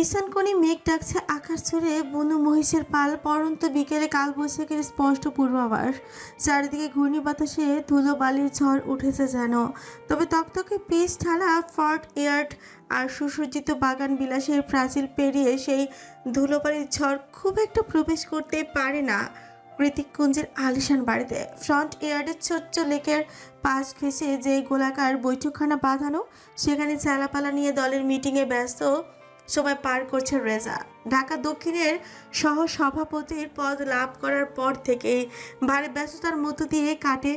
ঈশানকোণে মেঘ ডাকছে আকাশ জুড়ে বুনো মহিষের পাল। পড়ন্ত বিকেলে কালবৈশাখীর স্পষ্ট পূর্বাভাস। চারিদিকে ঘূর্ণি বাতাসে ধুলো বালির ঝড় উঠেছে যেন। তবে তকতকে পিচ ঢালা ফর্ট এয়ার্ড আর সুসজ্জিত বাগান বিলাসের প্রাচীর পেরিয়ে সেই ধুলোবালির ঝড় খুব একটা প্রবেশ করতে পারে না কৃতিককুঞ্জের আলিশান বাড়িতে। ফ্রন্ট ইয়ার্ডের ছোট্ট লেকের পাশ ঘেঁষে যে গোলাকার বৈঠকখানা বাঁধানো, সেখানে চালাপালা নিয়ে দলের মিটিংয়ে ব্যস্ত সময় পার করছে রেজা। ঢাকা দক্ষিণের সহ সভাপতির পদ লাভ করার পর থেকে ভারী ব্যস্ততার মধ্য দিয়ে কাটে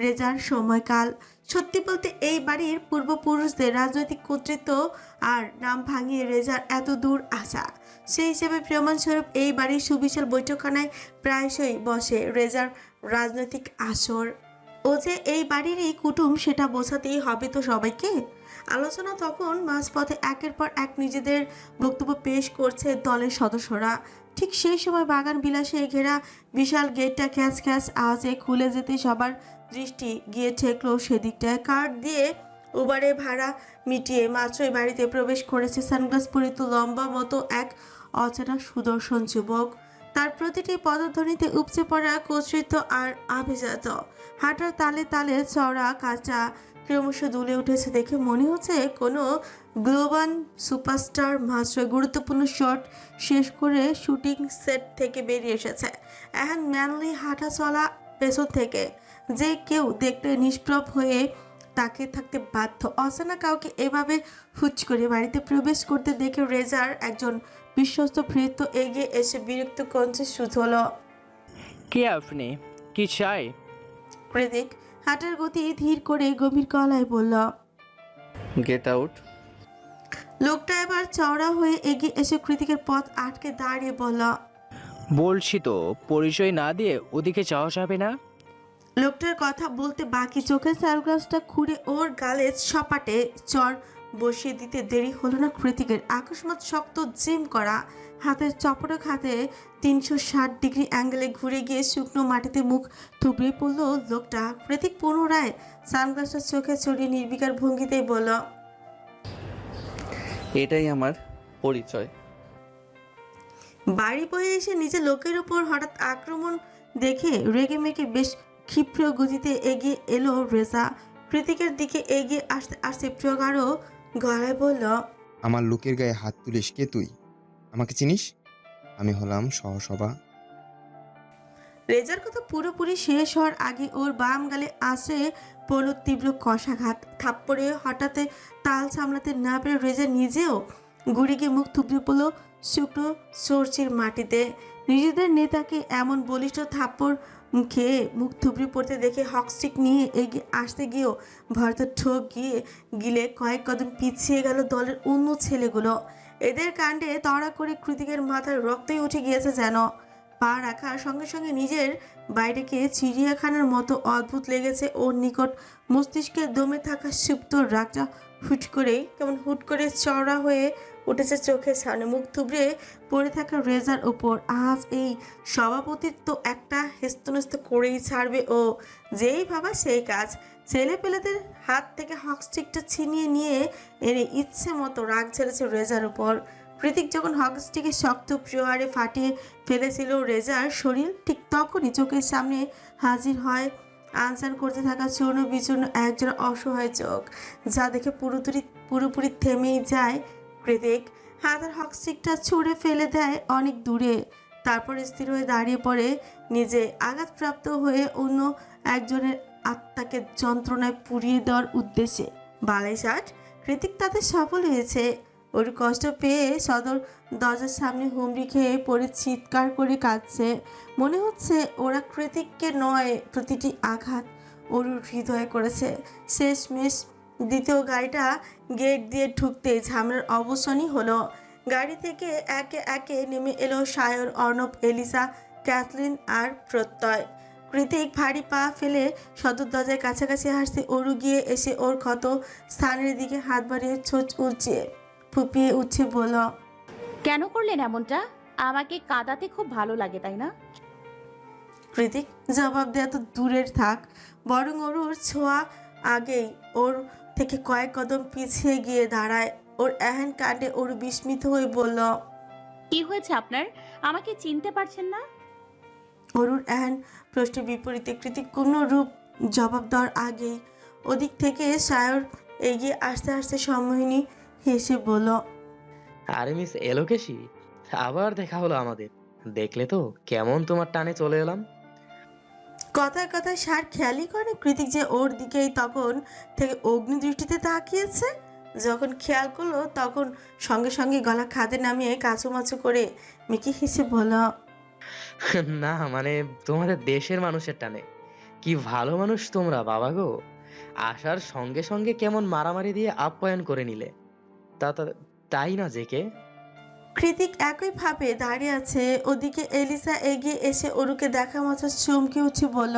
রেজার সময়কাল। সত্যি বলতে এই বাড়ির পূর্বপুরুষদের রাজনৈতিক কর্তৃত্ব আর নাম ভাঙিয়ে রেজার এত দূর আসা, সেই হিসেবে প্রমাণস্বরূপ এই বাড়ির সুবিশাল বৈঠকখানায় প্রায়শই বসে রেজার রাজনৈতিক আসর। ও যে এই বাড়িরই কুটুম সেটা বোঝাতেই হবে তো সবাইকে। আলোচনা তখন মাঝপথে একের পর এক নিজেদের বক্তব্য পেশ করছে দলের সদস্যরা। ঠিক সেই সময় বাগান বিলাসে ঘেরা বিশাল গেটটা ক্যাচ ক্যাচ আওয়াজে খুলে যেতে সবার দৃষ্টি গিয়ে ঠেকলো সেদিকটায়। কার্ড দিয়ে উবারে ভাড়া মিটিয়ে মাত্রই বাড়িতে প্রবেশ করেছে সানগ্লাস পরিত লম্বা মতো এক অচেনা সুদর্শন যুবক। তার প্রতিটি পদধ্বনিতে উপচে পড়া কর্তৃত্ব আর আভিজাত। হাঁটার তালে তালে চড়া কাঁচা ক্রমশ দুলে উঠেছে দেখে মনে হচ্ছে কোনো গ্লোবাল সুপারস্টার মাত্র গুরুত্বপূর্ণ শট শেষ করে শুটিং সেট থেকে বেরিয়ে এসেছে। এখন ম্যানলি হাঁটা চলা পেছন থেকে যে কেউ দেখতে নিষ্প্রভ হয়ে তাকে থাকতে বাধ্য। অচেনা কাউকে এভাবে হুচ করে বাড়িতে প্রবেশ করতে দেখে রেজার একজন বিশ্বস্ত ভৃত্য এগিয়ে এসে বিরক্ত কণ্ঠে শুধল, কে আপনি? কি চাই? কৃতিক হাঁটার গতি ধীর করে গভীর গলায় বলল। Get out. লোকটা এবার চওড়া হয়ে এগিয়ে এসে কৃতিকের পথ আটকে দাঁড়িয়ে বলল, বলছি তো পরিচয় না দিয়ে ওদিকে যাওয়া যাবে না। লোকটার কথা বলতে বাকি চোখের সানগ্লাসটা খুঁড়ে ওর গালে সপাটে চর বসিয়ে দিতে দেরি হলো না কৃতিকের। আকস্মাৎ শক্ত জিম করা হাতের চপটক হাতে 360 ডিগ্রি অ্যাঙ্গেলে ঘুরে গিয়ে শুকনো মাটিতে মুখ থুবড়ে পড়ল লোকটা। কৃতিক পুনরায় সানগ্লাসটা চোখে চড়িয়ে নির্বিকার ভঙ্গিতেই বলল, এটাই আমার পরিচয়। বাড়ি বয়ে এসে নিজের লোকের উপর হঠাৎ আক্রমণ দেখে রেগে মেগে বেশ ক্ষিপ্র গতিতে এগিয়ে এলো রেজা। কৃতিকের দিকে এগিয়ে আসতে আসতে প্রগাঢ় গলায় বলল, আমার লোকের গায়ে হাত তুলিস কে তুই? আমাকে চিনিস? আমি হলাম সহসভা। রেজার কথা পুরোপুরি শেষ হওয়ার আগে ওর বাম গালে আছড়ে পড়ল তীব্র কষাঘাত। থাপ্পড়ে হঠাৎ তাল সামলাতে না পেরে রেজা নিজেও ঘুরে গিয়ে মুখ থুবড়ে পড়ল শুকনো সরষের মাটিতে। নিজেদের নেতাকে এমন বলিষ্ঠ থাপ্পড় খেয়ে মুখ থুবড়ে পড়তে দেখে হকস্টিক নিয়ে এগিয়ে আসতে গিয়েও ভরত ঠোক গিয়ে গিলে কয়েক কদম পিছিয়ে গেল দলের অন্য ছেলেগুলো। এদের কাণ্ডে তড়া করে কৃতিকের মাথার রক্তই উঠে গিয়েছে যেন। পা রাখার সঙ্গে সঙ্গে নিজের বাইরেকে চিড়িয়াখানার মতো অদ্ভুত লেগেছে ওর নিকট। মস্তিষ্কের দমে থাকা সুপ্ত রাগটা হুট করে চওড়া হয়ে উঠেছে চোখের সামনে। মুখ থুবড়ে পড়ে থাকা রেজার ওপর আজ এই সভাপতির তো একটা হেস্তনেস্ত করেই ছাড়বে ও। যেই ভাবা সেই কাজ। ছেলে পেলেদের হাত থেকে হকস্টিকটা ছিনিয়ে নিয়ে এনে ইচ্ছে মতো রাগ ঝেড়েছে রেজার উপর। কৃতিক যখন হকস্টিকে শক্ত প্রহারে ফাটিয়ে ফেলেছিল রেজার শরীর, ঠিক তখনই চোখের সামনে হাজির হয় আনসান করতে থাকা চূর্ণ বিচূর্ণ একজন অসহায় চোখ, যা দেখে পুরোপুরি থেমেই যায় কৃতিক। হাতের হকস্টিকটা ছুঁড়ে ফেলে দেয় অনেক দূরে, তারপর স্থির হয়ে দাঁড়িয়ে পড়ে নিজে আঘাতপ্রাপ্ত হয়ে অন্য একজনের আত্মাকে যন্ত্রণায় পুড়িয়ে দেওয়ার উদ্দেশ্যে। বালাইশাট কৃতিক তাতে সফল হয়েছে। ওর কষ্ট পেয়ে সদর দরজার সামনে হুমড়ি খেয়ে পড়ে চিৎকার করে কাঁদছে। মনে হচ্ছে ওরা কৃতিককে নয়, প্রতিটি আঘাত ওর হৃদয়ে করেছে। শেষমেশ দ্বিতীয় গাড়িটা গেট দিয়ে ঢুকতে ঝামেলার অবসানই হলো। গাড়ি থেকে একে একে নেমে এলো সায়র, অর্ণব, এলিসা, ক্যাথলিন আর প্রত্যয়। কৃতিক ভারী পা ফেলে সদর দরজার কাছাকাছি হাসতে ওরু গিয়ে এসে ওর ক্ষত স্থানের দিকে হাত বাড়িয়ে ছোট উঁচিয়ে ফুপিয়ে উঠছে বলল, কেন করলেন এমনটা? আমাকে কাঁদাতে খুব ভালো লাগে তাই না? কৃতিক জবাব দেওয়া তো দূরের থাক, বরং অরুর ছোঁয়া আগেই ওর থেকে কয়েক কদম পিছিয়ে গিয়ে দাঁড়ায়। ওর এহেন কাণ্ডে অরু বিস্মিত হয়ে বলল। কি হয়েছে আপনার? আমাকে চিনতে পারছেন না? অরুর এহেন প্রশ্নের বিপরীতে কৃতিক কোনো রূপ জবাব দেওয়ার আগেই ওদিক থেকে সায়র এগিয়ে আসতে আসতে সম্মোহিনী হেসে বলল। আরে মিস এলোকেশি, আবার দেখা হলো আমাদের। দেখলে তো কেমন তোমার টানে চলে এলাম। কথায় কথায় সার খেয়ালই করে কৃতিক যে ওর দিকেই তখন থেকে অগ্নি দৃষ্টিতে তাকিয়েছে। যখন খেয়াল করলো তখন সঙ্গে সঙ্গে গলা খাদে নামিয়ে কাচুমাচু করে মিকি হেসে বলল। না মানে তোমাদের দেশের মানুষের টানে। কি ভালো মানুষ তোমরা বাবা গো। আসার সঙ্গে সঙ্গে কেমন মারামারি দিয়ে আপ্যায়ন করে নিলে। তাই না জেকে? কৃতিক একইভাবে দাঁড়িয়ে আছে। ওদিকে এলিসা এগিয়ে এসে অরুকে দেখা মাত্র চমকে উঠে বলল।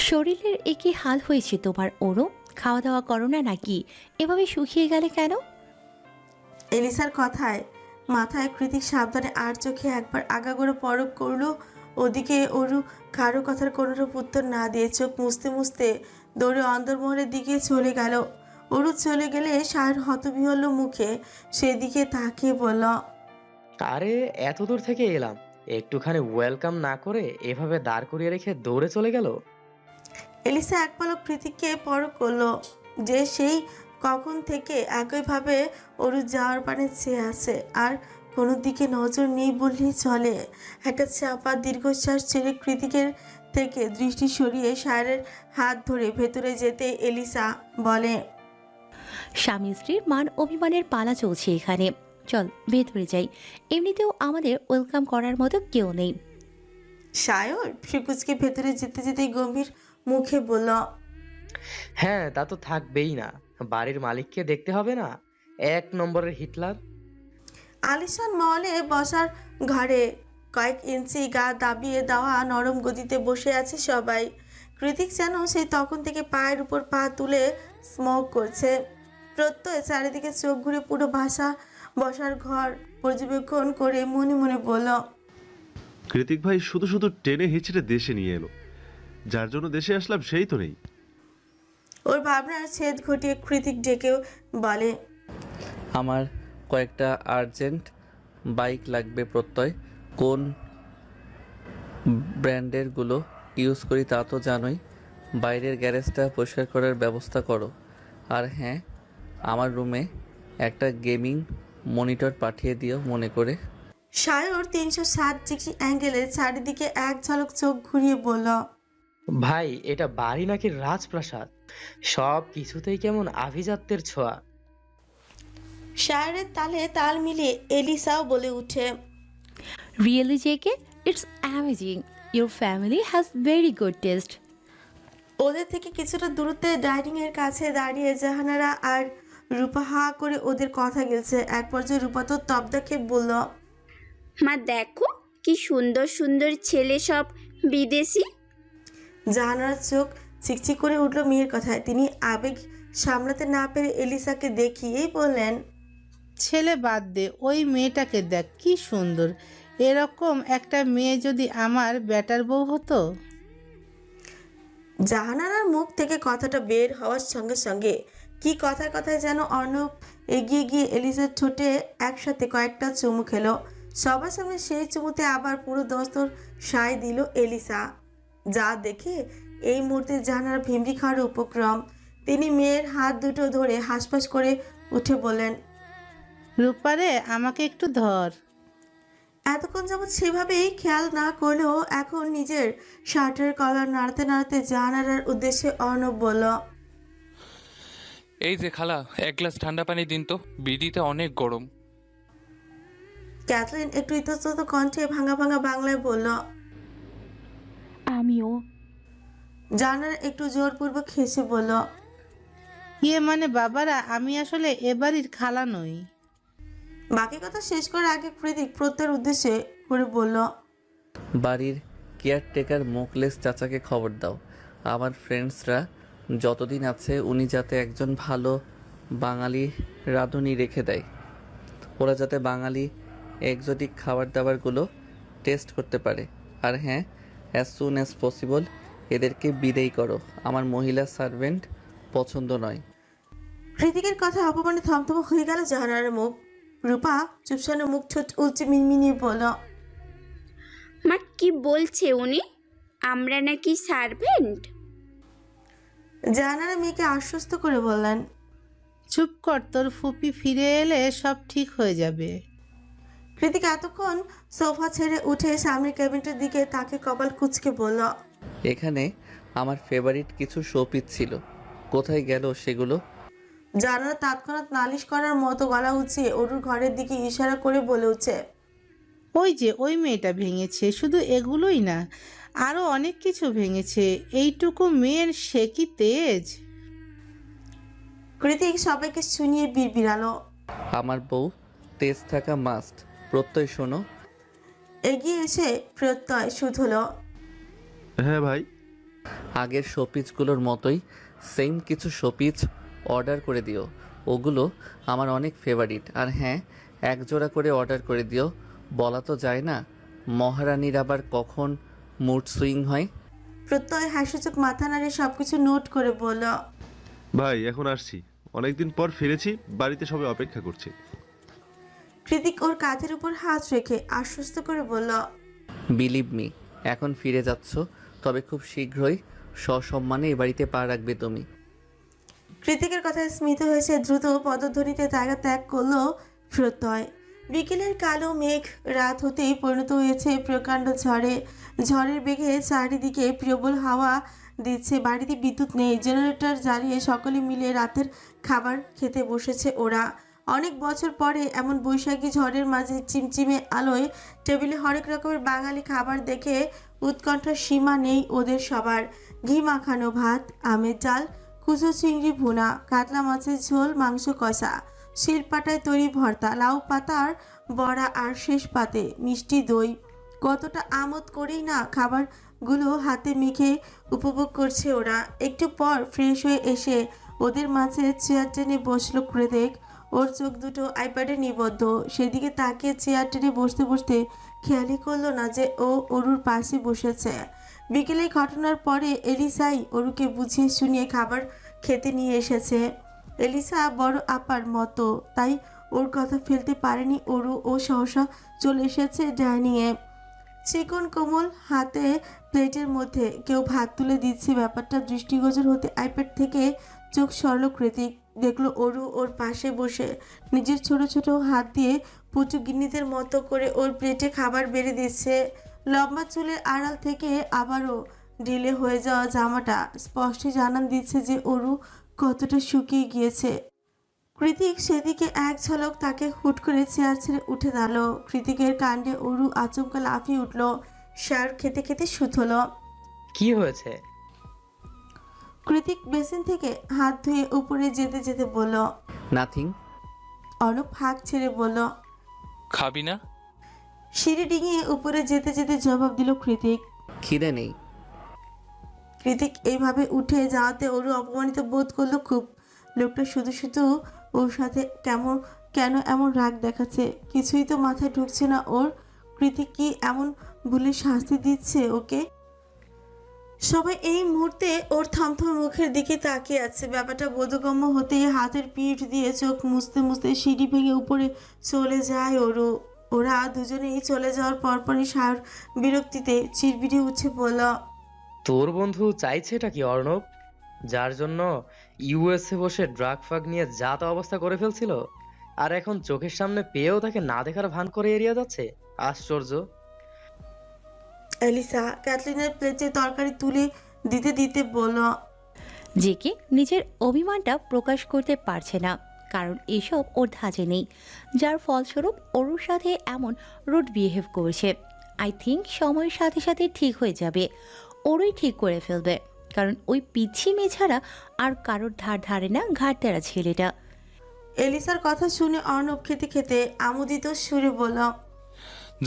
শরীরের একই হাল হয়েছে তোমার ওরও? খাওয়া দাওয়া করো না নাকি? এভাবে শুকিয়ে গেলে কেন? এলিসার কথায় মাথায় কৃতিক সাবধানে আর চোখে একবার আগাগোড়া পরক করলো। ওদিকে অরু কারো কথার কোনোরূপ উত্তর না দিয়ে চোখ মুছতে মুছতে দৌড়ে অন্দরমহলের দিকে চলে গেল। অরু চলে গেলে সার হতবিহ্বল মুখে সেদিকে তাকিয়ে বলল। আরে এত দূর থেকে এলাম, একটুখানি ওয়েলকাম না করে এভাবে দাঁড় করিয়ে রেখে দৌড়ে চলে গেল। এলিসা এক পলক কৃতিককে পরক করলো যে সেই কখন থেকে একইভাবে অরু যাওয়ার পানে চেয়ে আছে, আর কোনো দিকে নজর নেই বললেই চলে। একটা চাপা দীর্ঘশ্বাস ছেড়ে কৃতিকের থেকে দৃষ্টি সরিয়ে সায়রের হাত ধরে ভেতরে যেতে এলিসা বলে। স্বামী স্ত্রীর মান অভিমানের পালা চলছে এখানে। চল ভেতরে যাই, এমনিতেও আমাদের ওয়েলকাম করার মতো কেউ নেই। সায়র ফ্রিকুজকে ভেতরে যেতে যেতে গম্ভীর মুখে বলল। হ্যাঁ তা তো থাকবেই না, বাড়ির মালিককে দেখতে হবে না? এক নম্বরের হিটলার। আলিশান মহলে বসার ঘরে কয়েক ইঞ্চি গা দাবিয়ে দেওয়া নরম গদিতে বসে আছে সবাই। কৃতিক যেন সেই তখন থেকে পায়ের উপর পা তুলে স্মোক করছে। প্রত্যয় চারিদিকে চোখ ঘুরে পুরো বসার ঘর পর্যবেক্ষণ করে মনে মনে বলল। কৃতিক ভাই শুধু শুধু টেনে হিচড়ে দেশে নিয়ে এলো, যার জন্য দেশে আসলাম সেই তো নেই। ওর ভাবনার ছেদ ঘটিয়ে কৃতিক ডেকেও বলে। আমার কয়েকটা আর্জেন্ট বাইক লাগবে প্রত্যয়। কোন ব্র্যান্ডেরগুলো ইউজ করি তা তো জানোই। বাইরের গ্যারেজটা পরিষ্কার করার ব্যবস্থা করো। আর হ্যাঁ, আমার রুমে একটা গেমিং মনিটর পাঠিয়ে দিও মনে করে। সায়র 360 ডিগ্রি অ্যাঙ্গেলে চারিদিকে এক ঝলক চোখ ঘুরিয়ে বলল। ভাই এটা বাড়ি নাকি রাজপ্রাসাদ? সব কিছুতেই কেমন আভিজাত্যের ছোঁয়া। সায়রের তালে তাল মিলিয়ে এলিসাও বলে উঠে। Really JK, it's amazing. Your family has very good taste. ওদের থেকে কিছুটা দূরত্বে ডাইনিং এর কাছে দাঁড়িয়ে জাহানারা আর রূপা হা করে ওদের কথা গেলছে। এক পর্যায়ে রূপা তো তবদা খেয়ে বলল। মা দেখো কি সুন্দর সুন্দর ছেলে, সব বিদেশি। জাহানারার চোখ চিকচিক করে উঠল মেয়ের কথায়। তিনি আবেগ সামলাতে না পেরে এলিসাকে দেখিয়েই বললেন। ছেলে বাদ দে, ওই মেয়েটাকে দেখ কি সুন্দর। এরকম একটা মেয়ে যদি আমার বেটার বউ হতো। জাহানারার মুখ থেকে কথাটা বের হওয়ার সঙ্গে সঙ্গে কি কথায় কথায় যেন অর্ণব এগিয়ে গিয়ে এলিসার ঠোঁটে একসাথে কয়েকটা চুমু খেলো। সবার সামনে সেই চুমুতে আবার পুরো দস্তর সায় দিল এলিসা। যা দেখে এই মুহূর্তে জাহানারা ভিমড়ি খাওয়ার উপক্রম। তিনি মেয়ের হাত দুটো ধরে হাসপাস করে উঠে বললেন। রূপারে আমাকে একটু ধর। এতক্ষণ যাবৎ সেভাবেই খেয়াল না করলেও এখন নিজের শার্টের কলার নাড়তে নাড়তে জাহানারার উদ্দেশ্যে অর্ণব বলল। এই যে খালা, এক গ্লাস ঠান্ডা পানি দিন তো, বিড়িতে অনেক গরম। ক্যাথরিন একটু ইতস্তত কণ্ঠে ভাঙা ভাঙা বাংলায় বলল। আমিও। জাহানারা একটু জোরপূর্বক হেসে বলল। ইয়ে মানে বাবারা, আমি আসলে এ বাড়ির খালা নই। বাকি কথা শেষ করার আগে কৃতিক প্রত্যয়ের উদ্দেশ্যে করে বলল। বাড়ির কেয়ারটেকার মোকলেস চাচাকে খবর দাও, আমার ফ্রেন্ডসরা যতদিন আছে উনি যাতে একজন ভালো বাঙালি রাঁধুনি রেখে দেয়। ওরা যাতে বাঙালি এক্সোটিক খাবার দাবারগুলো টেস্ট করতে পারে। আর হ্যাঁ, অ্যাজ সুন অ্যাজ পসিবল এদেরকে বিদেয় করো। আমার মহিলা সার্ভেন্ট পছন্দ নয়। কৃতিকের কথা অপমানে থমথম হয়ে গেল জাহানারার মুখ। রূপা চুপসানো মুখ ঠোঁট উল্চে মিনমিনিয়ে বলল, মা কি বলছে উনি? আমরা নাকি সার্ভেন্ট? জাহানারা মেয়েকে আশ্বস্ত করে বললেন, চুপ কর, তোর ফুপি ফিরে এলে সব ঠিক হয়ে যাবে। কৃতিক এতক্ষণ সোফা ছেড়ে উঠে সামনের ক্যাবিনেটের দিকে তাকে কপাল কুঁচকে বলল, এখানে আমার ফেভারিট কিছু শোপিস ছিল, কোথায় গেল সেগুলো? জাহানারা তৎক্ষণাৎ নালিশ করার মতো গলা উঁচিয়ে অরুর ঘরের দিকে ইশারা করে বলে উঠছে, ওই যে ওই মেয়েটা ভেঙেছে, শুধু এগুলোই না, আরও অনেক কিছু ভেঙেছে। এইটুকু মেয়ের সে কি তেজ! কৃতিক সবাইকে শুনিয়ে বিড়বিড়ালো। আমার বউ তেজ থাকা মাস্ট। প্রত্যয় শোনো। এগিয়ে এসে প্রত্যয় শুধলো, হ্যাঁ ভাই। আগের শোপিসগুলোর মতোই সেম কিছু শোপিস অর্ডার করে দিও, ওগুলো আমার অনেক ফেভারিট। আর হ্যাঁ, এক জোড়া করে অর্ডার করে দিও। বলা তো যায় না মহারানীর আবার কখন মুড সুইং হয়। প্রত্যয় হাসিচোখ মাথা নাড়ে সবকিছু নোট করে বলল, ভাই এখন আসছি, অনেকদিন পর ফিরেছি, বাড়িতে সবাই অপেক্ষা করছে। কৃতিক ওর কাঁধের উপর হাত রেখে আশ্বস্ত করে বলল, বিলিভ মি, এখন ফিরে যাচ্ছ, তবে খুব শীঘ্রই সসম্মানে এ বাড়িতে পা রাখবে তুমি। কৃতিকের কথায় স্মিত হয়েছে দ্রুত পদধ্বনিতে জায়গা ত্যাগ করলো প্রত্যয়। বিকেলের কালো মেঘ রাত হতেই পরিণত হয়েছে প্রকাণ্ড ঝড়ে। ঝড়ের বেগে চারিদিকে প্রবল হাওয়া দিচ্ছে। বাড়িতে বিদ্যুৎ নেই, জেনারেটর জ্বালিয়ে সকলে মিলে রাতের খাবার খেতে বসেছে ওরা। অনেক বছর পরে এমন বৈশাখী ঝড়ের মাঝে চিমচিমে আলোয় টেবিলে হরেক রকমের বাঙালি খাবার দেখে উৎকণ্ঠার সীমা নেই ওদের সবার। ঘি মাখানো ভাত, আমের ডাল, কুচো চিংড়ি ভুনা, কাতলা মাছের ঝোল, মাংস কষা, শিলপাটায় তৈরি ভর্তা, লাউ পাতার বড়া, আর শেষ পাতে মিষ্টি দই। কতটা আমোদ করেই না খাবারগুলো হাতে মেখে উপভোগ করছে ওরা। একটু পর ফ্রেশ হয়ে এসে ওদের মাঝে চেয়ার টেনে বসলো কৃতিক। ওর চোখ দুটো আইপ্যাডে নিবদ্ধ। সেদিকে তাকিয়ে চেয়ার টেনে বসতে বসতে খেয়ালই করলো না যে ও অরুর পাশে বসেছে। বিকেলে ঘটনার পরে এলিসাই অরুকে বুঝিয়ে শুনিয়ে খাবার খেতে নিয়ে এসেছে। এলিসা বড় আপার মতো, তাই ওর কথা ফেলতে পারেনি অরু। ও সহসা চলে এসেছে ডাইনিংয়ে। চিকন কোমল হাতে প্লেটের মধ্যে কেউ ভাত তুলে দিচ্ছে। ব্যাপারটা দৃষ্টিগোচর হতে আইপ্যাড থেকে চোখ সরল কৃতিক। দেখলো অরু ওর পাশে বসে নিজের ছোট ছোট হাত দিয়ে পুচু গিন্নিদের মতো করে ওর প্লেটে খাবার বেড়ে দিচ্ছে। লম্বা চুলের আড়াল থেকে আবারও ঢিলে হয়ে যাওয়া জামাটা স্পষ্ট জানান দিচ্ছে যে অরু কতটা শুকিয়ে গিয়েছে। কৃতিক সেদিকে এক ঝলক তাকে হুট করে চেয়ার ছেড়ে উঠে দাঁড়ালো। কৃতিকের কাণ্ডে অরু আচমকা লাফিয়ে উঠল। শার খেতে খেতে শুধল। কি হয়েছে? কৃতিক বেসিন থেকে হাত ধুয়ে উপরে যেতে যেতে বলল, নাথিং। অনুপ হাঁক ছেড়ে বলল, খাবি না? সিঁড়ি ডিঙিয়ে উপরে যেতে যেতে জবাব দিল কৃতিক। খিদে নেই। কৃতিক এইভাবে উঠে যাওয়াতে অরু অপমানিত বোধ করলো খুব। লোকটা শুধু শুধু ওর সাথে কেন এমন রাগ দেখাচ্ছে? কিছুই তো মাথায় ঢুকছে না ওর। কৃতিক কি এমন ভুলে শাস্তি দিচ্ছে ওকে? সবাই এই মুহূর্তে ওর থমথম মুখের দিকে তাকিয়ে আছে। ব্যাপারটা বোধগম্য হতেই হাতের পিঠ দিয়ে চোখ মুছতে মুছতে সিঁড়ি ভেঙে উপরে চলে যায় অরু। ওরা দুজনেই চলে যাওয়ার পরপরই সার বিরক্তিতে চিরবিড়ে উঠে বলল, তোর বন্ধু চাইছেটা কি অর্ণব? যার জন্য ইউএসএ বসে ড্রাগ ফাগ নিয়ে যা তা অবস্থা করে ফেলছিল, আর এখন চোখের সামনে পেয়েও তাকে না দেখার ভান করে এড়িয়ে যাচ্ছে। আশ্চর্য। এলিসা ক্যাথলিনের প্লেটে তরকারি তুলে দিতে দিতে বলল, জেকে নিজের অভিমানটা প্রকাশ করতে পারছে না, কারণ এসব ওর ধাঁচে নেই, যার ফলস্বরূপ ওর সাথে এমন রুড বিহেভ করছে। আই থিঙ্ক সময়ের সাথে সাথে ঠিক হয়ে যাবে, ওরই ঠিক করে ফেলবে, কারণ ওই পিচ্ছি মেয়ে ছাড়া আর কারোর ধার ধারে না ঘাটতেরা ছেলেটা। এলিসার কথা শুনে অর্ণব খেতে খেতে আমোদিত সুরে বলল,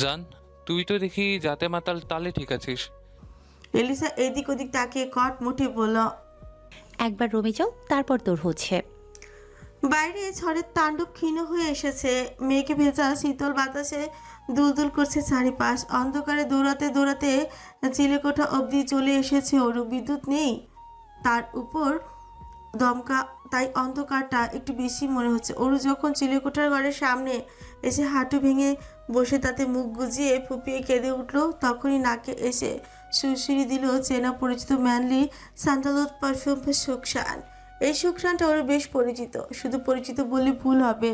জান, তুই তো দেখি যাতে মাতাল তালে ঠিক আছিস। এলিসা এদিক ওদিক তাকিয়ে কট মুঠে বলল, একবার রুমে যাও, তারপর তোর হচ্ছে। বাইরে ঝড়ের তাণ্ডব ক্ষীণ হয়ে এসেছে। মেঘে ভেজা শীতল বাতাসে দুলদুল করছে চারিপাশ। অন্ধকারে দৌড়াতে দৌড়াতে চিলেকোঠা অবধি চলে এসেছে ওরু। বিদ্যুৎ নেই, তার উপর দমকা, তাই অন্ধকারটা একটু বেশি মনে হচ্ছে। অরু যখন চিলেকোঠার ঘরের সামনে এসে হাঁটু ভেঙে বসে তাতে মুখ গুজিয়ে ফুপিয়ে কেঁদে উঠলো, তখনই নাকে এসে সুরসুরি দিল চেনা পরিচিত ম্যানলি স্যান্ডালউড পারফিউম সুকসান। এই সুকসানটা ওর বেশ পরিচিত, শুধু পরিচিত বললে ভুল হবে।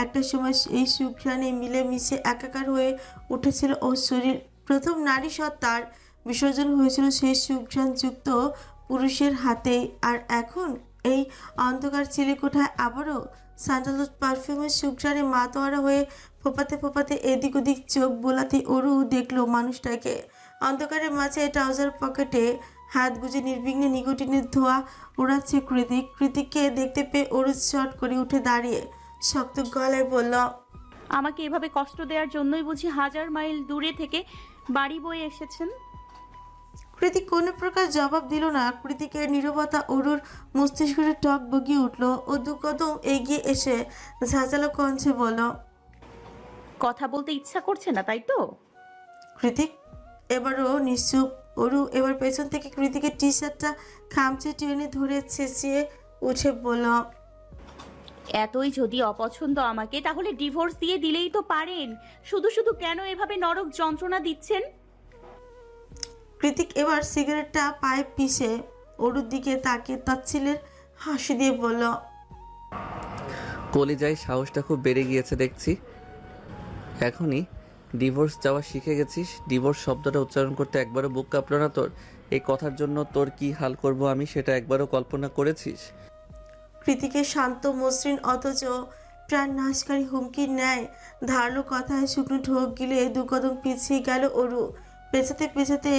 একটা সময় এই সুকসানে মিলেমিশে একাকার হয়ে উঠেছিল ওর শরীর। প্রথম নারী সত্তার বিসর্জন হয়েছিল সেই সুকসানযুক্ত পুরুষের হাতেই। আর এখন এই অন্ধকার চিলেকোঠায় আবারও স্যান্ডালউড পারফিউমের সুকসানে মাতোয়ারা হয়ে ফোপাতে ফোপাতে এদিক ওদিক চোখ বোলাতে অরু দেখলো মানুষটাকে। অন্ধকারের মাঝে ট্রাউজার পকেটে হাত গুজে নির্বিঘ্নে নিকোটিনের ধোঁয়া ওড়াচ্ছে কৃতিক। কৃতিককে দেখতে পেয়ে অরু চট করে উঠে দাঁড়িয়ে শক্ত গলায় বলল, আমাকে এভাবে কষ্ট দেওয়ার জন্যই বুঝি 1000 মাইল দূরে থেকে বাড়ি বয়ে এসেছেন? কৃতিক কোনো প্রকার জবাব দিল না। কৃতিকের নীরবতা অরুর মস্তিষ্কে টক বগিয়ে উঠল। ও দু কদম এগিয়ে এসে ঝাঁঝালো কণ্ঠে বলল, কথা বলতে ইচ্ছা করছে না, তাই তো? কৃতিক এবারও নিশ্চুপ। অরু এবার পেছন থেকে কৃতিকের টি শার্টটা খামচে টেনে ধরে চেঁচিয়ে উঠে বলল, এতই যদি অপছন্দ আমাকে, তাহলে ডিভোর্স দিয়ে দিলেই তো পারেন। শুধু শুধু কেন এভাবে নরক যন্ত্রণা দিচ্ছেন? কৃতিক এবার সিগারেটটা পায়ে পিষে অরুর দিকে তাকিয়ে তাচ্ছিলের হাসি দিয়ে বলল, কলিজায় সাহসটা খুব বেড়ে গিয়েছে দেখছি। এখনই ডিভোর্স চাওয়া শিখে গেছিস। ডিভোর্স শব্দটা উচ্চারণ করতে একবারও বুক কাঁপলো না তোর? এই কথার জন্য তোর কি হাল করব আমি, সেটা একবারও কল্পনা করেছিস? কৃতিকের শান্ত মসৃণ অথচ প্রাণ নাশকারী হুমকির ন্যায় ধারালো কথায় শুকনো ঢোক গিলে দু কদম পিছিয়ে গেল অরু। পেছাতে পেছাতে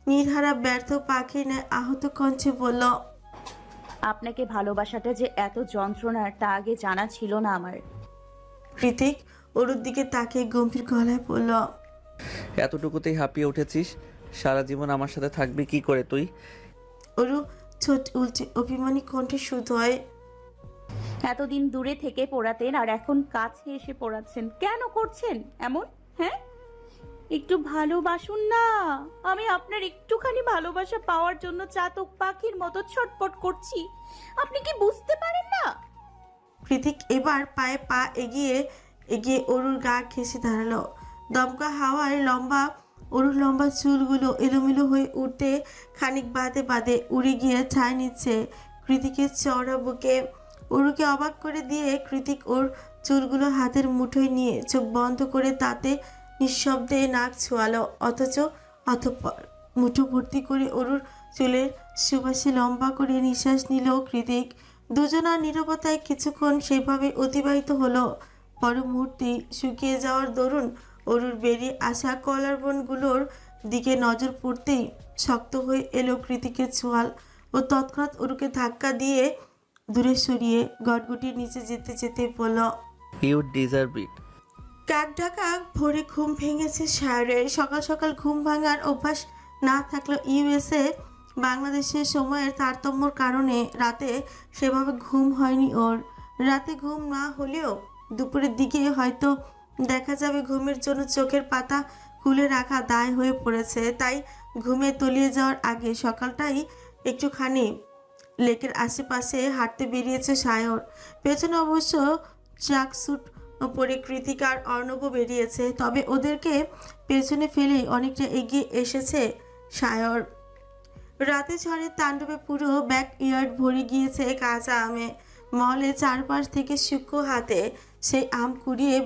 নির্হারা ব্যর্থ পাখির ন্যায় আহত কণ্ঠে বলল, আপনাকে ভালোবাসাটা যে এত যন্ত্রণার, তা আগে জানা ছিল না আমার। কৃতিক অরুর দিকে তাকিয়ে গম্ভীর গলায় বলল, এতটুকুতেই হাঁপিয়ে উঠেছিস? সারা জীবন আমার সাথে থাকবি কি করে তুই? অরু ছোট উল্টে অভিমানী কণ্ঠে শুধোয়, এতদিন দূরে থেকে পড়াতেন আর এখন কাছে এসে পড়াচ্ছেন, কেন করছেন এমন? হ্যাঁ, একটু ভালোবাসুন না। আমি আপনার একটুখানি ভালোবাসা পাওয়ার জন্য চাতক পাখির মতো ছটপট করছি, আপনি কি বুঝতে পারেন না? কৃতিক এবার পায়ে পা এগিয়ে এগিয়ে অরুর গা ঘেঁষে দাঁড়ালো। দমকা হাওয়ায় অরুর লম্বা চুলগুলো এলোমেলো হয়ে উঠতে খানিক বাদে বাদে উড়ে গিয়ে ঠাঁই নিচ্ছে কৃতিকের চওড়া বুকে। অরুকে অবাক করে দিয়ে কৃতিক ওর চুলগুলো হাতের মুঠোয় নিয়ে চোখ বন্ধ করে তাতে নিঃশব্দে নাক ছোঁয়ালো। অতঃপর মুঠো ভর্তি করে অরুর চুলের সুবাসে লম্বা করে নিঃশ্বাস নিল কৃতিক। দুজনার নীরবতায় কিছুক্ষণ সেভাবে অতিবাহিত হলো। পর মুহূর্তেই শুকিয়ে যাওয়ার দরুন অরুর বেরিয়ে আসা কলারবনগুলোর দিকে নজর পড়তেই শক্ত হয়ে এলো কৃতিকের ছোঁয়াল। ও তৎক্ষণাৎ অরুকে ধাক্কা দিয়ে দূরে সরিয়ে গটগটির নিচে যেতে যেতে বলল, ইউ ডিজার্ভ ইট। কাক ডাকা ভোরে ঘুম ভেঙেছে শায়রের। সকাল সকাল ঘুম ভাঙার অভ্যাস না থাকলেও ইউএসএ বাংলাদেশের সময়ের তারতম্যর কারণে রাতে সেভাবে ঘুম হয়নি ওর। রাতে ঘুম না হলেও দুপুরের দিকে হয়তো দেখা যাবে ঘুমের জন্য চোখের পাতা খুলে রাখা দায় হয়ে পড়েছে। তাই ঘুমে তলিয়ে যাওয়ার আগে সকালটাই একটুখানি লেকের আশেপাশে হাঁটতে বেরিয়েছে সায়র। পেছনে অবশ্য ট্রাকস্যুট পরে কৃতিক আর অর্ণবও বেরিয়েছে, তবে ওদেরকে পেছনে ফেলেই অনেকটা এগিয়ে এসেছে সায়র। রাতে ঝড়ের তাণ্ডবে পুরো ব্যাক ইয়ার্ড ভরে গিয়েছে কাঁচা আমে। মহলে চারপাশ থেকে সূক্ষ্ম হাতে সেই আম কুড়িয়ে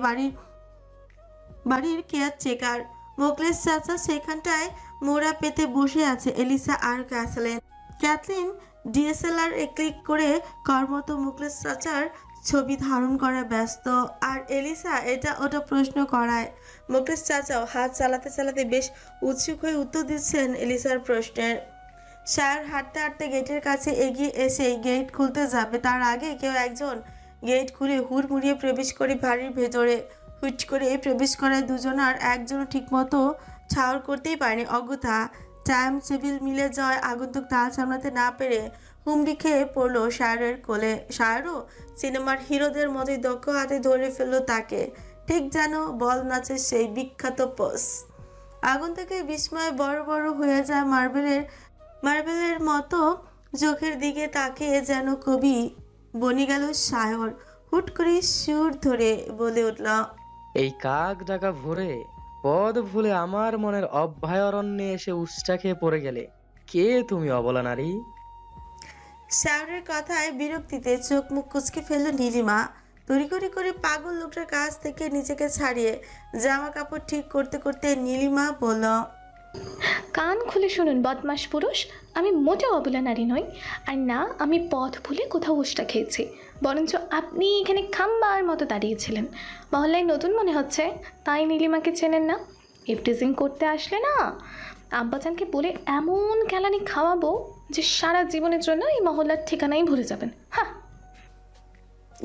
বাড়ির কেয়ারটেকার মোকলেস চাচা সেখানটায় মোড়া পেতে বসে আছে এলিসা আর ক্যাথলিন ডিএসএলআর ক্লিক করে কর্মরত মুকলেস চাচার ছবি ধারণ করা ব্যস্ত। আর এলিসা এটা ওটা প্রশ্ন করায়। মুকলেস চাচাও হাত চালাতে চালাতে বেশ উৎসুক হয়ে উত্তর দিচ্ছেন এলিসার প্রশ্নের। শায়র হাঁটতে হাঁটতে গেটের কাছে এগিয়ে এসে গেট খুলতে যাবে, তার আগে কেউ একজন গেট খুলে হুড়মুড়িয়ে প্রবেশ করে বাড়ির ভেতরে। হুট করে প্রবেশ করায় দুজনার একজনও ঠিকমতো ছাওয়ার করতেই পারেনি। অগত্যা টাইম টেবিল মিলে যাওয়ায় আগন্তুক তাল সামলাতে না পেরে হুমড়ি খেয়ে পড়লো শায়রের কোলে। শায়রও সিনেমার হিরোদের মতোই দক্ষ হাতে ধরে ফেললো তাকে, ঠিক যেন বল নাচের সেই বিখ্যাত পোজ। আগন্তুকের বিস্ময়ে বড় বড় হয়ে যায় মার্বেলের মতো চোখের দিকে তাকিয়ে যেন কবি বনে গেল সায়র। হুট করে সুর ধরে বলে উঠল, এই কাক ডাকা ভোরে পদ ভুলে আমার মনের অভয়ারণ্যে এসে উষ্টা খেয়ে পড়ে গেলে। কে তুমি অবলা নারী? সায়রের কথায় বিরক্তিতে চোখ মুখ কুচকে ফেলল নীলিমা। তড়িঘড়ি করে পাগল লোকটার কাছ থেকে নিজেকে ছাড়িয়ে জামা কাপড় ঠিক করতে করতে নীলিমা বলল, কান খুলে শুনুন বদমাস পুরুষ, আমি মোটেও অবলা নারী নই। আর না আমি পথ ভুলে কোথাও উষ্টা খেয়েছি, বরঞ্চ আপনি এখানে খাম্বার মতো দাঁড়িয়েছিলেন। মহল্লায় নতুন মনে হচ্ছে, তাই নীলিমাকে চেনেন না? ইফটিজিং করতে আসলে না আব্বাজানকে বলে এমন কেলানি খাওয়াবো যে সারা জীবনের জন্য এই মহল্লার ঠিকানাই ভুলে যাবেন। হ্যাঁ।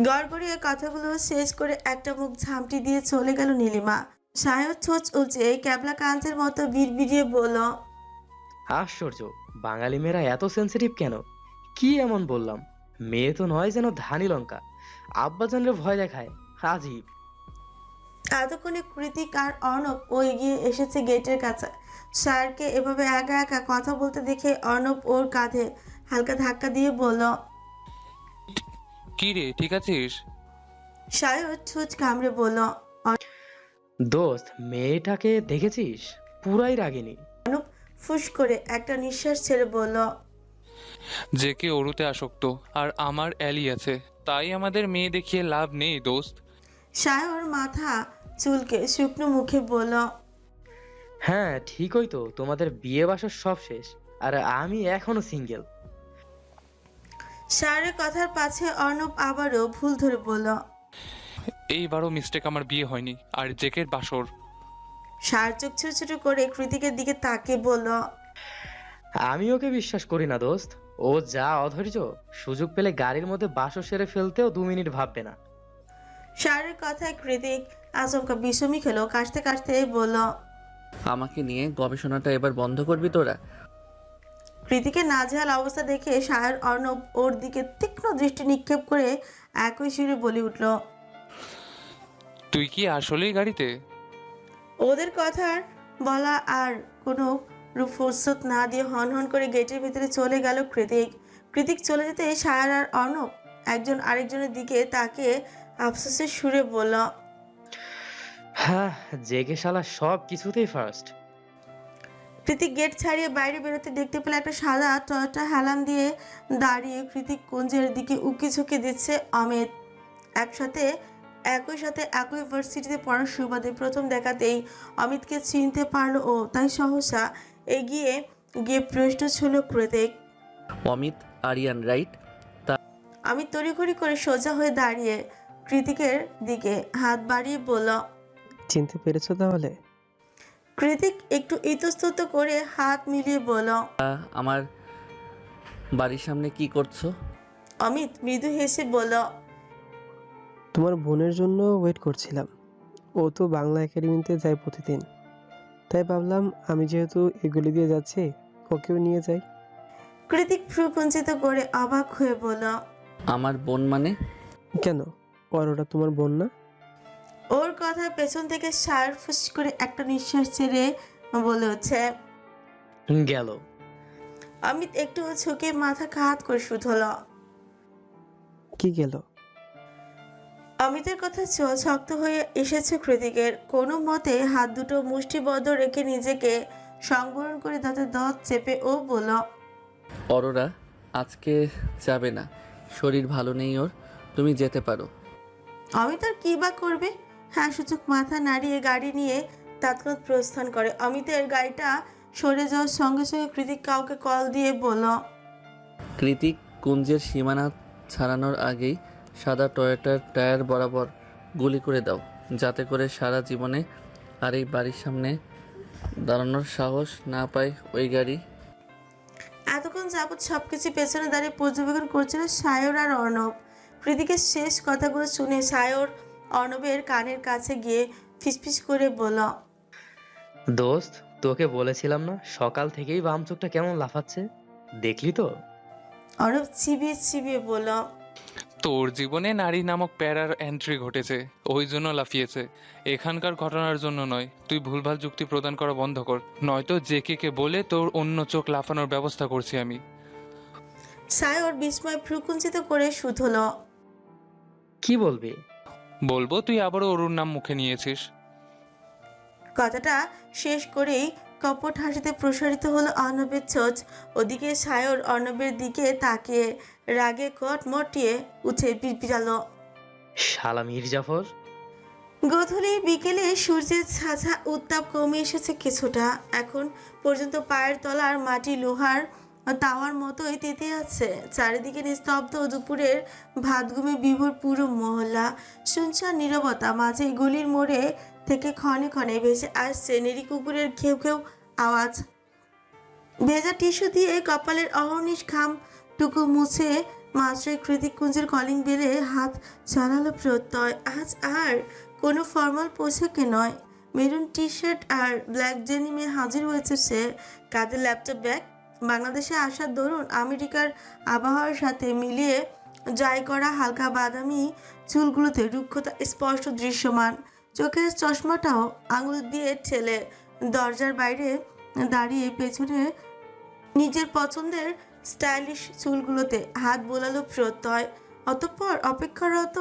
গড়গড়িয়ে কথাগুলো শেষ করে একটা মুখ ঝামটি দিয়ে চলে গেল নীলিমা। সায়র ছোচ উঁচে ক্যাবলা কান্তের মতো বিড়বিড়িয়ে বলল, আশ্চর্য, বাঙালি মেয়েরা এত সেন্সিটিভ কেন? কি এমন বললাম? মেয়ে তো নয় যেন ধানি লঙ্কা, আব্বাজানরে ভয় দেখায়। আজীব। এতক্ষণে কৃতিক আর অর্ণব ও এগিয়ে এসেছে গেটের কাছে। সায়রকে এভাবে একা একা কথা বলতে দেখে অর্ণব ওর কাঁধে হালকা ধাক্কা দিয়ে বলল, কি রে, ঠিক আছিস? সায়র ছুঁচ কামড়ে বলল, দোস্ত, মেয়েটাকে দেখেছিস? পুরাই রাগিনী। ফুস করে একটা নিঃশ্বাস ছেড়ে বলল, যে কে অরুতে আসক্ত, আর আমার অ্যালি আছে, তাই আমাদের মেয়ে দেখিয়ে লাভ নেই দোস্ত। সায়র মাথা চুলকে শুকনো মুখে বলল, হ্যাঁ ঠিকই তো, তোমাদের বিয়ে বাসর সব শেষ আর আমি এখনো সিঙ্গেল। সায়রের কথার পাছে অর্ণব আবারও ভুল ধরে বলল, এইবারও মিস্টেক, আমার বিয়ে হয়নি, আর জেকের বাসর। সায়র চোখ ছোট ছোট করে কৃতিকের দিকে তাকিয়ে বলল, আমি ওকে বিশ্বাস করি না দোস্ত। ও যা অধৈর্য, সুযোগ পেলে গাড়ির মধ্যে বাসর সেরে ফেলতেও 2 মিনিট ভাববে না। সায়রের কথায় কৃতিক আচমকা বিষমি খেলো। কাশতে কাশতে বলল, আমাকে নিয়ে গবেষণাটা এবার বন্ধ করবি তোরা? কৃতিকের নাজেহাল অবস্থা দেখে সায়র অর্ণব ওর দিকে তীক্ষ্ণ দৃষ্টি নিক্ষেপ করে একই সুরে বলে উঠল, তুই কি আসলেই গাড়িতে? ওদের কথার বলা আর কোনো ফুরসত না দিয়ে হন হন করে গেটের ভিতরে চলে গেল কৃতিক। কৃতিক চলে যেতে সায়র আর অর্ণব একজন আরেকজনের দিকে তাকিয়ে আফসোসের সুরে বলল, হ্যাঁ, জেগে শালা সব কিছুতেই ফার্স্ট। কৃতিক গেট ছাড়িয়ে বাইরে বেরোতে দেখতে পেলে একটা সাদা টয়োটা হেলান দিয়ে দাঁড়িয়ে কৃতিক কুঞ্জের দিকে উকি ঝুঁকে দিচ্ছে অমিত। একই সাথে একই ভার্সিটিতে পড়ার সুবাদে প্রথম দেখাতেই অমিতকে চিনতে পারলো ও, তাই সহসা এগিয়ে গিয়ে প্রশ্ন ছিল কৃতিক। অমিত আরিয়ান রাইট? অমিত তড়িঘড়ি করে সোজা হয়ে দাঁড়িয়ে কৃতিকের দিকে হাত বাড়িয়ে বলল, চিনতে পেরেছো তাহলে? কৃতিক একটু ইতস্তত করে হাত মিলিয়ে বলল, আমার বাড়ির সামনে কি করছো? অমিত মৃদু হেসে বলল, তোমার বোনের জন্য ওয়েট করছিলাম। ও তো বাংলা একাডেমিতে যায় প্রতিদিন, তাই ভাবলাম আমি যেহেতু এগুলি দিয়ে যাচ্ছি ওকেও নিয়ে যাই। কৃতিক ভ্রু কুঞ্চিত করে অবাক হয়ে বলল, আমার বোন মানে? কেন, ওটা তোমার বোন না? ওর কথার পেছন থেকে সার ফুস করে একটা নিঃশ্বাস ছেড়ে বলে হচ্ছে গেল। অমিত একটু ঝুঁকে মাথা কাত করে শুধল। কি গেল? অমিতের কথা শক্ত হয়ে এসেছে কৃতিকের। কোনো মতে হাত দুটো মুষ্টিবদ্ধ রেখে নিজেকে সংবরণ করে দাঁতে দাঁত চেপে ও বলল, অরোরা আজকে যাবে না, শরীর ভালো নেই ওর, তুমি যেতে পারো। অমিত আর কি বা করবে? হ্যাঁ সূচক মাথা নাড়িয়ে গাড়ি নিয়ে তৎক্ষণাৎ প্রস্থান করে। অমিতের গাড়িটা সরে যাওয়ার সঙ্গে সঙ্গে কৃতিক কাউকে কল দিয়ে বলল, কৃতিক কুঞ্জের সীমানা ছাড়ানোর আগেই সাদা টয়োটার টায়ার বরাবর গুলি করে দাও, যাতে করে সারা জীবনে আর এই বাড়ির সামনে দাঁড়ানোর সাহস না পায় ওই গাড়ি। এতক্ষণ যাবৎ সবকিছু পেছনে দাঁড়িয়ে পর্যবেক্ষণ করছিল সায়র আর অর্ণব। কৃতিকের শেষ কথাগুলো শুনে সায়র অর্ণবের কানের কাছে গিয়ে ফিসফিস করে বলল, দোস্ত, তোকে বলেছিলাম না সকাল থেকেই বাম চোখটা কেমন লাফাচ্ছে, দেখলি তো? অর্ণব চিবিয়ে চিবিয়ে বলল, তোর জীবনে নারী নামক প্যারার এন্ট্রি ঘটেছে, ওই জন্য লাফিয়েছে, এখানকার ঘটনার জন্য নয়। তুই ভুলভাল যুক্তি প্রদান করা বন্ধ কর, নয়তো জেকে কে বলে তোর অন্য চোখ লাফানোর ব্যবস্থা করছি আমি। সায়র বিস্ময় ভ্রুকুঞ্চিত করে শুধল। কি বলবি? বলবো তুই আবারও অরুর নাম মুখে নিয়েছিস। কথাটা শেষ করেই কপট হাসিতে প্রসারিত হলো অর্ণবের চোখ। ওদিকে সায়র অর্ণবের দিকে তাকিয়ে রাগে কট মটিয়ে উঠে পিড়পিড়ালো। শালা মির্জাফর। গধূলি বিকেলে সূর্যের ছাঁচা উত্তাপ কমে এসেছে কিছুটা। এখন পর্যন্ত পায়ের তলার মাটি লোহার তাওয়ার মতোই তেতে আছে। চারিদিকে নিস্তব্ধ দুপুরের ভাত ঘুমে বিভোর পুরো মহল্লা। শুনশান নীরবতা, মাঝে গলির মোড়ে থেকে ক্ষণে ক্ষণে ভেসে আসছে নেড়ি কুকুরের ঘেউ ঘেউ আওয়াজ। ভেজা টিস্যু দিয়ে কপালের অহর্নিশ ঘামটুকু মুছে মাত্রই কৃতিকুঞ্জের কলিং বেলে হাত চালালো প্রত্যয়। আজ আর কোনো ফর্মাল পোশাকে নয়, মেরুন টি শার্ট আর ব্ল্যাক ডেনিমে হাজির হয়েছে সে। কাঁধে ল্যাপটপ ব্যাগ। বাংলাদেশে আসার দরুন আমেরিকার আবহাওয়ার সাথে মিলিয়ে ড্রাই করা হালকা বাদামি চুলগুলোতে রুক্ষতা স্পষ্ট দৃশ্যমান। চোখের চশমাটাও আঙুল দিয়ে ঠেলে দরজার বাইরে দাঁড়িয়ে পেছনে নিজের পছন্দের স্টাইলিশ চুলগুলোতে হাত বোলালো প্রত্যয়। অতঃপর অপেক্ষারত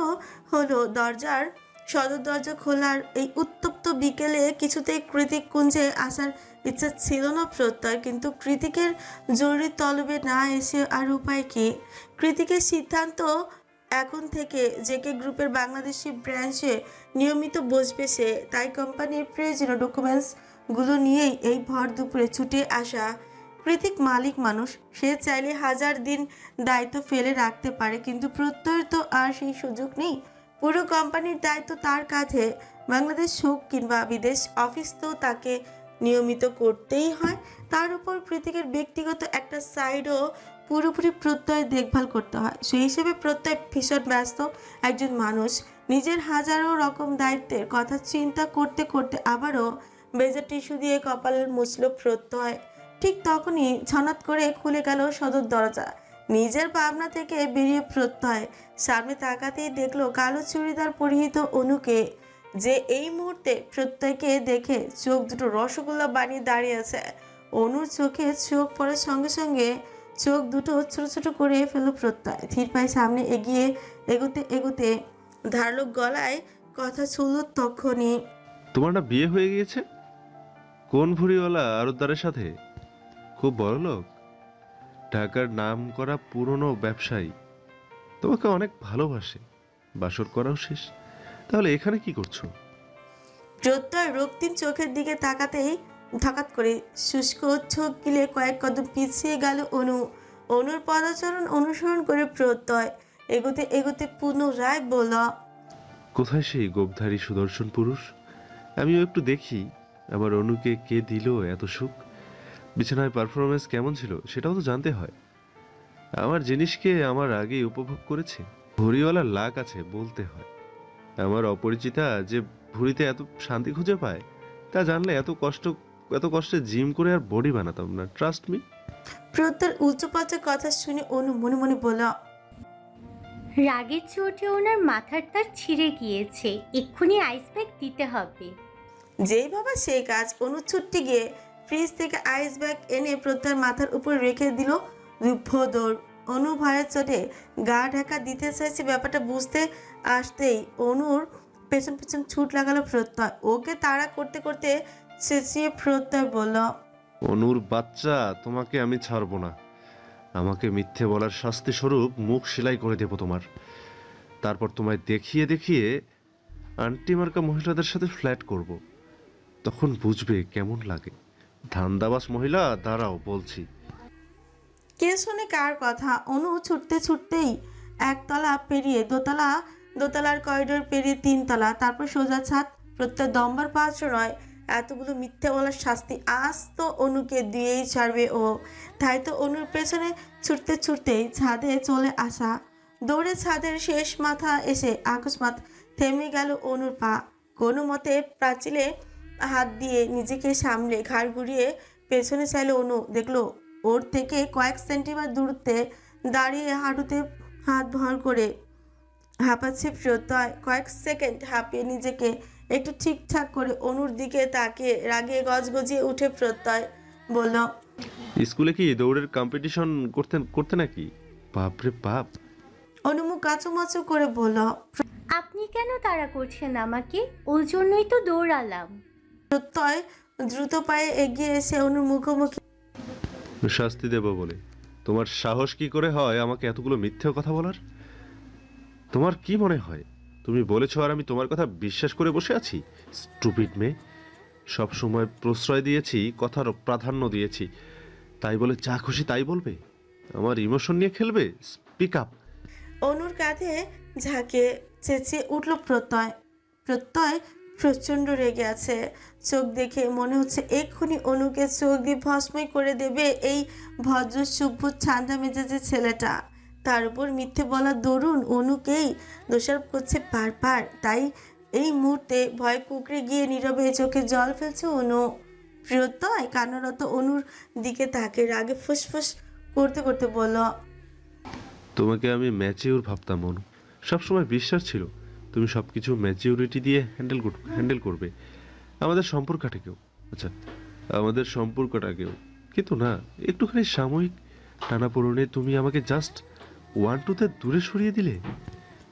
হলো দরজার সদর দরজা খোলার। এই উত্তপ্ত বিকেলে কিছুতেই কৃতিক কুঞ্জে আসার ইচ্ছা ছিল না প্রত্যয়, কিন্তু কৃতিকের জরুরি তলবে না এসে আর উপায় কি? কৃতিকের সিদ্ধান্ত এখন থেকে জেকে গ্রুপের বাংলাদেশি ব্রাঞ্চে নিয়মিত বসবে সে। তাই কোম্পানির প্রয়োজনীয় ডকুমেন্টসগুলো নিয়েই এই ভর দুপুরে ছুটে আসা। কৃতিক মালিক মানুষ, সে চাইলে 1000 দিন দায়িত্ব ফেলে রাখতে পারে, কিন্তু প্রত্যয়ের তো আর সেই সুযোগ নেই। পুরো কোম্পানির দায়িত্ব তার কাঁধে। বাংলাদেশ হোক কিংবা বিদেশ, অফিস তো তাকে নিয়মিত করতেই হয়। তার উপর কৃতিকের ব্যক্তিগত একটা সাইডও পুরোপুরি প্রত্যয় দেখভাল করতে হয়। সেই হিসেবে প্রত্যয় ভীষণ ব্যস্ত একজন মানুষ। নিজের হাজারো রকম দায়িত্বের কথা চিন্তা করতে করতে আবারও বেজা টিস্যু দিয়ে কপাল মুছল প্রত্যয়। ঠিক তখনই ঝনৎ করে খুলে গেল সদর দরজা। নিজের ভাবনা থেকে বেরিয়ে প্রত্যয় সামনে তাকাতেই দেখলো কালো চুড়িদার পরিহিত অনুকে, যে এই মুহূর্তে প্রত্যয়কে দেখে চোখ দুটো রসগোল্লা বানিয়ে দাঁড়িয়ে আছে। অনুর চোখে চোখ পড়ার সঙ্গে সঙ্গে চোখ দুটো ছোট ছোট করে ফেলো প্রত্যয়। ধীর পায়ে সামনে এগোতে এগোতে ধারালো গলায় কথা শুনল তখনই। তোমার না বিয়ে হয়ে গিয়েছে? কোন ভুড়িওয়ালা আরতদারের সাথে? খুব বড় লোক, ঢাকার নাম করা পুরনো ব্যবসায়ী, তোমাকে অনেক ভালোবাসে। বাসর করাও শেষ, তাহলে এখানে কি করছো? প্রত্যয় রক্তিম চোখের দিকে তাকাতেই হঠাৎ করে শুষ্ক চোখ গিলে কয়েক কদম পিছিয়ে গেল অনুর পদাচরণ অনুসরণ করে প্রত্যয় এগোতে এগোতে পুনরায় বলল, কোথায় সেই গোপধারী সুদর্শন পুরুষ? আমিও একটু দেখি আমার অনুকে কে দিল এত সুখ। বিছানায় পারফরমেন্স কেমন ছিল সেটাও তো জানতে হয়। আমার জিনিসকে আমার আগেই উপভোগ করেছে। ভুড়িওয়ালার লাক আছে বলতে হয়। আমার অপরিচিতা যে ভুড়িতে এত শান্তি খুঁজে পায় তা জানলে এত কষ্টে জিম করে আর বডি বানাতাম না, ট্রাস্ট মি। প্রত্যয়ের উচ্চপচের কথা শুনে অনু মনে মনে বলল, রাগের চোটে ওনার মাথার তার ছিঁড়ে গিয়েছে, এক্ষুনি আইস ব্যাগ দিতে হবে। যেই বাবা সেই কাজ। অনু ছুটতে গিয়ে ফ্রিজ থেকে আইস ব্যাগ এনে প্রত্যয়ের মাথার উপর রেখে দিল। ভোদর অনু ভয়ের চোটে গা ঢাকা দিতে চাইছে। ব্যাপারটা বুঝতে আসতেই অনুর পেছন পেছন ছুট লাগালো প্রত্যয়। ওকে তাড়া করতে করতে চেঁচিয়ে প্রত্যয় বলল, অনুর বাচ্চা, তোমাকে আমি ছাড়বো না। আমাকে মিথ্যে বলার শাস্তি স্বরূপ মুখ সেলাই করে দেবো তোমার। তারপর তোমায় দেখিয়ে দেখিয়ে আন্টি মার্কা মহিলাদের সাথে ফ্ল্যাট করব। তখন বুঝবে কেমন লাগে। ধান্দাবাজ মহিলা, দাঁড়াও বলছি। কে শোনে কার কথা? অনু ছুটতে ছুটতেই একতলা পেরিয়ে দোতলার করিডোর পেরিয়ে 3 তলা, তারপর সোজা ছাদ। প্রত্যেক দম্বার পাঁচ নয়, এতগুলো মিথ্যে বলার শাস্তি আজ তো অনুকে দিয়েই ছাড়বে ও। তাই তো অনুর পেছনে ছুটতে ছুটতেই ছাদে চলে আসা। দৌড়ে ছাদের শেষ মাথা এসে আকস্মাৎ থেমে গেল অনুর পা। কোনো মতে প্রাচীলে হাত দিয়ে নিজেকে সামলে ঘাড় ঘুরিয়ে পেছনে চাইলে অনু। দেখলো ওর থেকে কয়েক সেন্টিমিটার দূরত্বে দাঁড়িয়ে হাঁটুতে হাত ভর করে হাঁপাচ্ছে প্রত্যয়। কয়েক সেকেন্ড হাঁপিয়ে নিজেকে একটু ঠিকঠাক করে অনুর দিকে তাকিয়ে রাগে গজগজিয়ে উঠে প্রত্যয় বলল, স্কুলে কি দৌড়ের কম্পিটিশন করতে নাকি? বাপরে বাপ। অনুমুখ কাচুমাচু করে বলল। আপনি কেন তাড়া করছেন আমাকে? ওই জন্যই তো দৌড়ালাম। প্রত্যয় দ্রুত পায়ে এগিয়ে এসে অনুর মুখোমুখি। শাস্তি দেব বলে? তোমার সাহস কি করে হয় আমাকে এতগুলো মিথ্যে কথা বলার? তোমার কি মনে হয় তুমি বলেছো আর আমি তোমার কথা বিশ্বাস করে বসে আছি? স্টুপিড মেয়ে। সব সময় প্রশ্রয় দিয়েছি, কথার প্রাধান্য দিয়েছি, তাই বলে যা খুশি তাই বলবে? আমার ইমোশন নিয়ে খেলবে? Speak up. অনুর কাঁধে ঝাঁকে চেঁচিয়ে উঠল প্রত্যয়। প্রত্যয় প্রচণ্ড রেগে আছে। চোখ দেখে মনে হচ্ছে এক্ষুনি অনুকে চোখ দিয়ে ভস্মই করে দেবে এই ভদ্র শুভ্র ঠান্ডা মেজাজের ছেলেটা। তার উপর মিথ্যে বলা দরুন অনুকেই দোষারোপ করছে বারবার। তাই এই মুহূর্তে ভয় কুকড়ে গিয়ে নীরবে চোখে জল ফেলছে অনু। প্রত্যয় কান্নারত অনুর দিকে তাকে রাগে ফুসফুস করতে করতে বলল। তোমাকে আমি ম্যাচিউর ভাবতাম অনু, সবসময় বিশ্বাস ছিল তুমি সব কিছু ম্যাচিউরিটি দিয়ে হ্যান্ডেল করবে আমাদের সম্পর্কটাকেও। আচ্ছা, আমাদের সম্পর্কটাকেও। কিন্তু না, একটুখানি সাময়িক টানাপোড়েনে তুমি আমাকে জাস্ট 1-2তে দূরে সরিয়ে দিলে।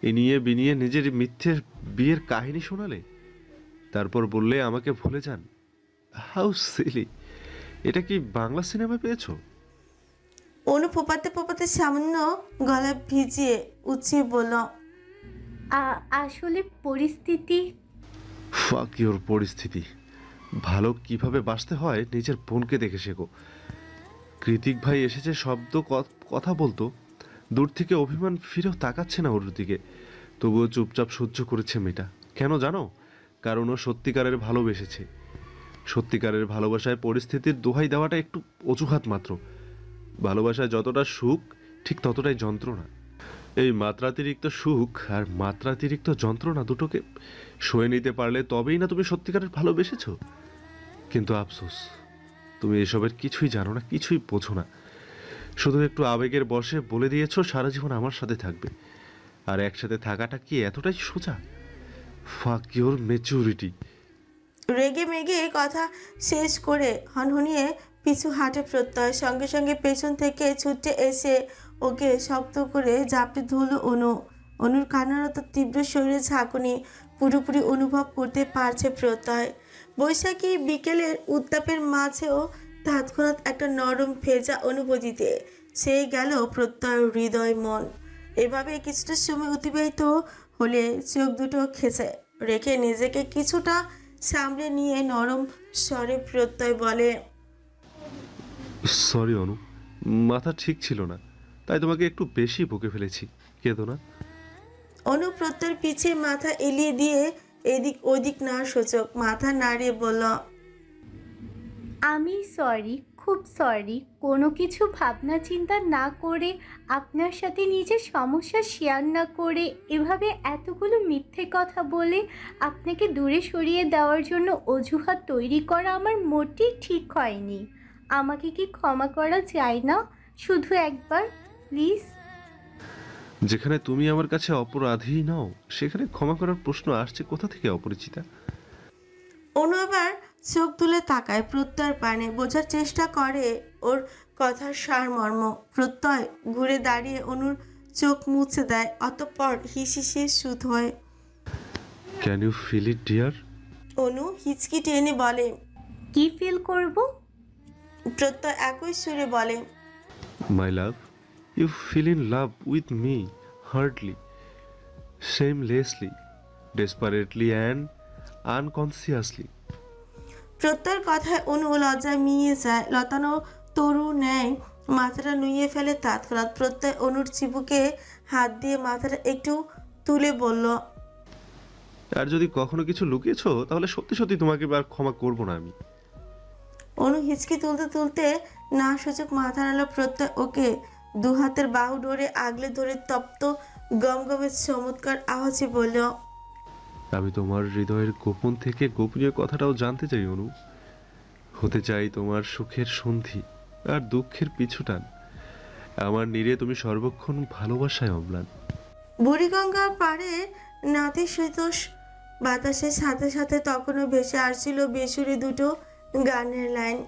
এ নিয়ে বিনিয়ে নিজের মিথ্যে বিয়ের কাহিনী শোনালে, তারপর বললে আমাকে ভুলে যান। How silly! এটা কি বাংলা সিনেমা পেয়েছো? অনু ফোপাতে ফোপাতে সামান্য গলা ভিজিয়ে উঠিয়ে বলল। আসলে পরিস্থিতি। ফাক ইওর পরিস্থিতি। ভালো কিভাবে বাঁচতে হয় নিজের বোনকে দেখে শেখো। কৃতিক ভাই এসেছে শব্দ কথা বলতো, দূর থেকে অভিমান ফিরেও তাকাচ্ছে না ওর দিকে, তবুও চুপচাপ সহ্য করেছে মেয়েটা। কেন জানো? কারণ ও সত্যিকারের ভালোবেসেছে। সত্যিকারের ভালোবাসায় পরিস্থিতির দোহাই দেওয়াটা একটু অজুহাত মাত্র। ভালোবাসায় যতটা সুখ ঠিক ততটাই যন্ত্রণা। এই মাত্রাতিরিক্ত সুখ আর মাত্রাতিরিক্ত যন্ত্রণা দুটোকে সয়ে নিতে পারলে তবেই না তুমি সত্যিকারের ভালোবেসেছো। কিন্তু আফসোস, তুমি এসবের কিছুই জানো না, কিছুই বোঝো না। শুধু একটু আবেগের বশে বলে দিয়েছো সারা জীবন আমার সাথে থাকবে। আর একসাথে থাকাটা কি এতটাই সোজা? ফাক ইওর ম্যাচুরিটি। রেগে মেগে কথা শেষ করে হনহনিয়ে পিছু হাঁটে প্রত্যয়। সঙ্গে সঙ্গে পেছন থেকে ছুটে এসে ওকে শক্ত করে জাপটে ধরল অনু। অনুর কান্নারত তীব্র শরীরে ঝাঁকুনি পুরোপুরি অনুভব করতে পারছে প্রত্যয়। বৈশাখী বিকেলের উত্তাপের মাঝেও তৎক্ষণাৎ একটা নরম ভেজা অনুভূতিতে ছেয়ে গেল প্রত্যয় হৃদয় মন। এভাবে কিছুটা সময় অতিবাহিত হলে চোখ দুটো খেঁচে রেখে নিজেকে কিছুটা সামলে নিয়ে নরম স্বরে প্রত্যয় বলে। সরি অনু, মাথা ঠিক ছিল না, তাই তোমাকে একটু বেশি বকে ফেলেছি। কেঁদো না। অনু প্রত্যয়ের পিছে মাথা এলিয়ে দিয়ে এদিক ওদিক না সূচক মাথা নাড়িয়ে বলল। আমি সরি, খুব সরি। কোনো কিছু ভাবনা চিন্তা না করে, আপনার সাথে নিজের সমস্যা শেয়ার না করে, এভাবে এতগুলো মিথ্যে কথা বলে আপনাকে দূরে সরিয়ে দেওয়ার জন্য অজুহাত তৈরি করা আমার মোটেই ঠিক হয়নি। আমাকে কি ক্ষমা করা যায় না? শুধু একবার প্লিজ। যেখানে তুমি আমার কাছে অপরাধী নও, সেখানে ক্ষমা করার প্রশ্ন আসছে কোথা থেকে অপরিচিতা? অনু আবার চোখ তুলে তাকায় প্রত্যয়ের পানে, বোঝার চেষ্টা করে ওর কথার সারমর্ম। প্রত্যয় ঘুরে দাঁড়িয়ে অনুর চোখ মুছে দেয়, অতঃপর হিসিসে সুদ হয়। Can you feel it dear? Anu হিচকি টেনে বলে। কি ফিল করব? প্রত্যয় একই সুরে বলে। My love, you feel in love with me hardly, shamelessly, desperately and unconsciously. প্রত্যয়ের কথায় অনু লজ্জায় মিয়ে যায়, লতানো তরু ন্যায় মাথাটা নুইয়ে ফেলে তৎক্ষণাৎ। প্রত্যয় অনুর চিবুকে হাত দিয়ে মাথাটা একটু তুলে বলল। আর যদি কখনো কিছু লুকিয়েছো তাহলে সত্যি সত্যি তোমাকে আর ক্ষমা করব না আমি। অনু হিচকি তুলতে তুলতে না সূচক মাথা নাড়ল। প্রত্যয় ওকে দু হাতের বাহু ধরে আগলে ধরে তপ্ত গমগমের চমৎকার আওয়াজে বলল। আমি তোমার হৃদয়ের গোপন থেকে গোপনীয় কথাটাও জানতে চাই অনু। হতে চাই তোমার সুখের সন্ধি আর দুঃখের পিছুটান। আমার নীড়ে তুমি সর্বক্ষণ ভালোবাসায় অম্লান। বুড়িগঙ্গার পাড়ে নাতিশীতোষ বাতাসের সাথে সাথে তখনও ভেসে আসছিল বেসুরে দুটো গানের লাইন।